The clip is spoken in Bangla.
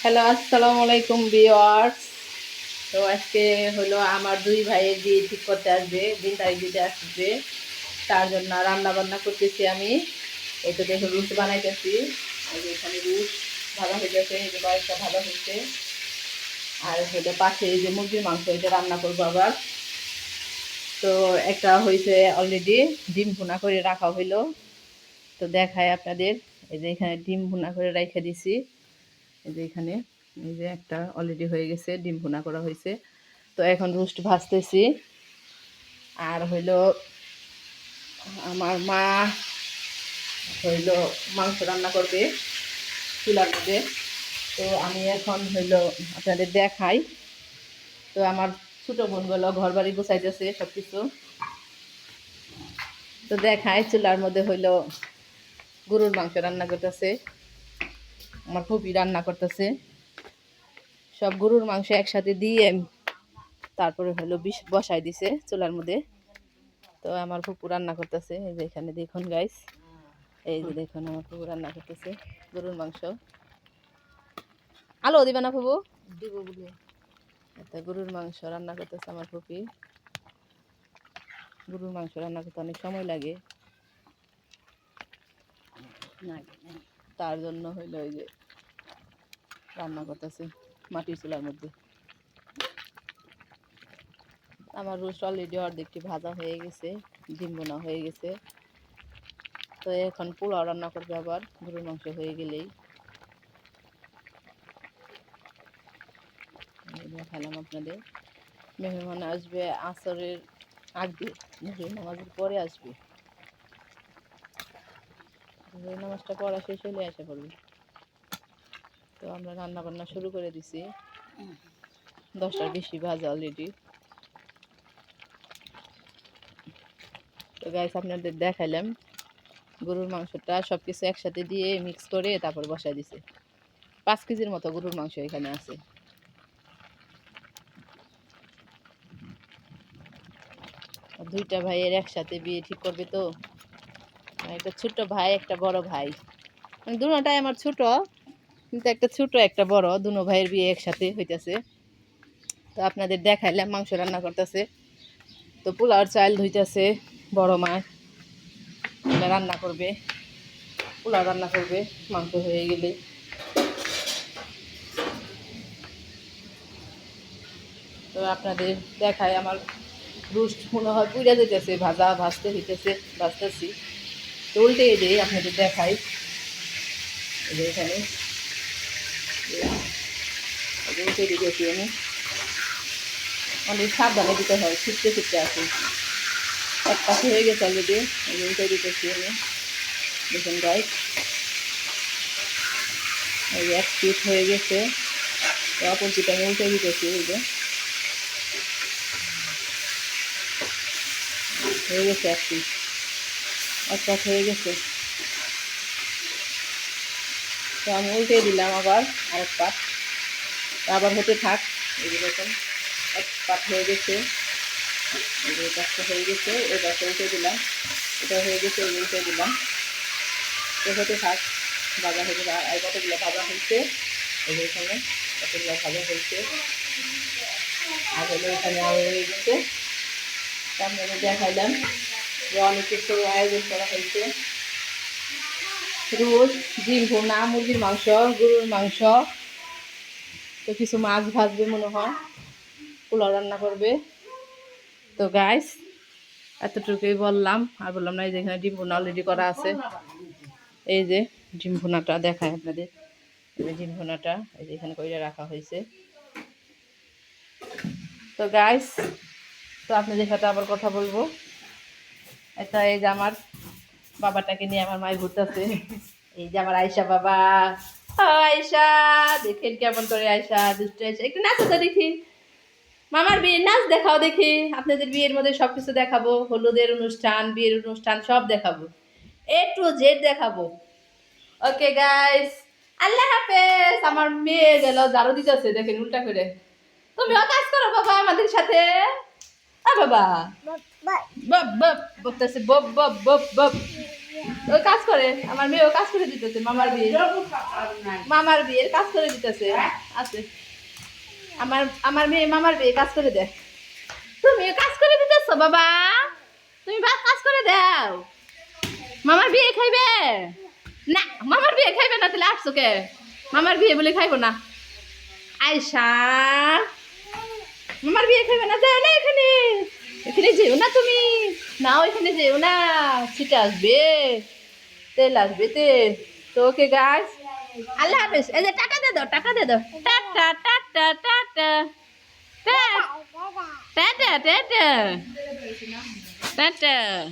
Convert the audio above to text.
হ্যালো, আসসালামু আলাইকুম ভিউয়ার্স। তো আজকে হলো আমার দুই ভাইয়ের বিয়ে ঠিক করতে আসবে, দিন তারিখ দিতে আসবে। তার জন্য রান্না বান্না করতেছি আমি। এই তো দেখো রুটি বানাইতেছি। এই যে এখানে রুট ভাজা হয়ে গেছে, এই যে কয়েকটা ভাজা হচ্ছে। আর হলো পাশে এই যে মুরগির মাংস, এটা রান্না করবো আবার। তো একটা হয়েছে অলরেডি, ডিম ভুনা করে রাখা হইলো। তো দেখায় আপনাদের, এই যে এখানে ডিম ভুনা করে রেখে দিছি। এই যে এখানে এই যে একটা অলরেডি হয়ে গেছে, ডিম ভুনা করা হয়েছে। তো এখন রোস্ট ভাজতেছি। আর হইলো আমার মা হইলো মাংস রান্না করবে চুলার মধ্যে। তো আমি এখন হইলো আপনাদের দেখাই। তো আমার ছোটো বোনগুলো ঘর বাড়ি গুছাইতেছে সব কিছু। তো দেখাই চুলার মধ্যে হইলো গরুর মাংস রান্না করতেছে, আমার ফুপি রান্না করতেছে। সব গরুর মাংস একসাথে দিয়ে তারপরে হলো বিষ বসাই দিছে চুলার মধ্যে। তো আমার ফুপু রান্না করতেছে, এই যে এখানে দেখুন গাইস, এই যে দেখুন আমার ফুপু রান্না করতেছে গরুর মাংস। আলো দিবে না ফুপু? দিব বলে এটা গরুর মাংস রান্না করতেছে আমার ফুপি। গরুর মাংস রান্না করতে অনেক সময় লাগে, তার জন্য হইলো ওই যে রান্না করতেছে মাটির চুলার মধ্যে। আমার রোস্ট অলরেডি অর্ধেকটি ভাজা হয়ে গেছে, ডিম বোনা হয়ে গেছে। তো এখন পোলাও রান্না করবে আবার গরুর মাংস হয়ে গেলেই। দেখালাম আপনাদের। মেহমান আসবে আসরের আগে, জোহরের নামাজের পরে আসবে। জোহরের নামাজটা পড়া শেষ হলে এসে পড়বে। তো আমরা রান্না বান্না শুরু করে দিছি, 10টার বেশি বাজে অলরেডি। তো গাইস আপনাদের দেখাইলাম গরুর মাংসটা সব কিছু একসাথে দিয়ে মিক্স করে তারপর বসাই দিছে। 5 কেজির মতো গরুর মাংস এখানে আছে। দুইটা ভাইয়ের একসাথে বিয়ে ঠিক করবে। তো একটা ছোট ভাই, একটা বড় ভাই, মানে দুটোটাই আমার ছোট, কিন্তু একটা ছোট একটা বড়, দুনো ভাইয়ের বিয়ে একসাথে হইতেছে। তো আপনাদের দেখাইলাম মাংস রান্না করতেছে। তো পোলাওর চাল ধুইতেছে বড় মা, রান্না করবে, পোলাও রান্না করবে মাংস হয়ে গেলে। তো আপনাদের দেখায় আমার রোস্ট মনে হয় পুড়ে যেতেছে, ভাজতে হইতেছে, ভাজতেছি। তো উল্টে দিয়ে আপনাদের দেখাই, এখানে উল্টে দিতেছি আমি। অনেক সাবধানে দিতে হয়, ছিটতে ছিটতে আসে। এক পাশে হয়ে গেছে অলরেডি, উল্টে দিতেছি আমি। দেখুন গাইস, এই এক পিঠ হয়ে গেছে, অপর পিঠ আমি উল্টে দিতেছি। এই যে হয়ে গেছে এক পিঠ, এক পাশ হয়ে গেছে। তো আমি উল্টে দিলাম আবার আরেক পাশ, আবার হতে থাক। এই যে দেখুন এক পাশ হয়ে গেছে, এই যে পাশটা হয়ে গেছে, এই পাশটা উল্টে দিলাম, এটা হয়ে গেছে, এই উল্টে দিলাম। তো হতে থাক, ভাজা হতে থাক। আর কতগুলো ভাজা হয়েছে, এই যে এখানে কতগুলো ভাজা হয়েছে, আর হলো এখানে আরও হয়ে গেছে। আপনাদের দেখাইলাম যে অনেক কিছু আয়োজন করা হয়েছে। রোস্ট, ডিম ভুনা, মুরগির মাংস, গরুর মাংস, তো কিছু মাছ ভাজবে মনে হয়, পোলাও রান্না করবে। তো গাইস এতটুকুই বললাম, আর বললাম না। এই যে এখানে ডিম ভুনা অলরেডি করা আছে, এই যে ডিম ভুনাটা দেখায় আপনাদের। এই যে ডিম ভুনাটা এই যে এখানে করে রাখা হয়েছে। তো গাইস, তো আপনাদের সাথে আবার কথা বলবো। এটা এই যে আমার বাবাটাকে নিয়ে আমার মায়ের ঘুরতেছে। এই যে আমার আয়শা বাবা, আয়শা দেখেন কেমন করে, আয়শা দুষ্টু আয়শা, একটু নাচো তো দেখি। মামার বিয়ের নাচ দেখাও দেখি। আপনাদের বিয়ের মধ্যে সবকিছু দেখাবো, হলুদের অনুষ্ঠান, বিয়ের অনুষ্ঠান সব দেখাবো, A to Z দেখাবো। ওকে গাইস, আল্লাহ হাফেজ। আমার মেয়ে গেল ঝাড়ু দিতেছে, দেখেন উল্টা করে। তুমিও কাজ করো বাবা আমাদের সাথে। বাবা বব বব বলতেছে, বব বব বব বব। ওই কাজ করে আমার মেয়েও কাজ করে দিতেছে মামার বিয়ের কাজ করে দিতেছে আছে আমার মেয়ে মামার বিয়ে কাজ করে দেয় তুমি কাজ করে দিতেছো বাবা তুমি কাজ করে দাও মামার বিয়ে খাইবে না মামার বিয়ে খাইবে না তাহলে আসছো কে মামার বিয়ে বলে খাইবো না আয়সা মামার বিয়ে খাইবে না যাও না এখানে এখানে যেও না তুমি না ওইখানে যেও না ছিটে আসবে তেল আসবে তেল তো ওকে গাছ আল্লাহ হাফেজ এই যে টাকা দে দাও tata tata tata tata tata tata tata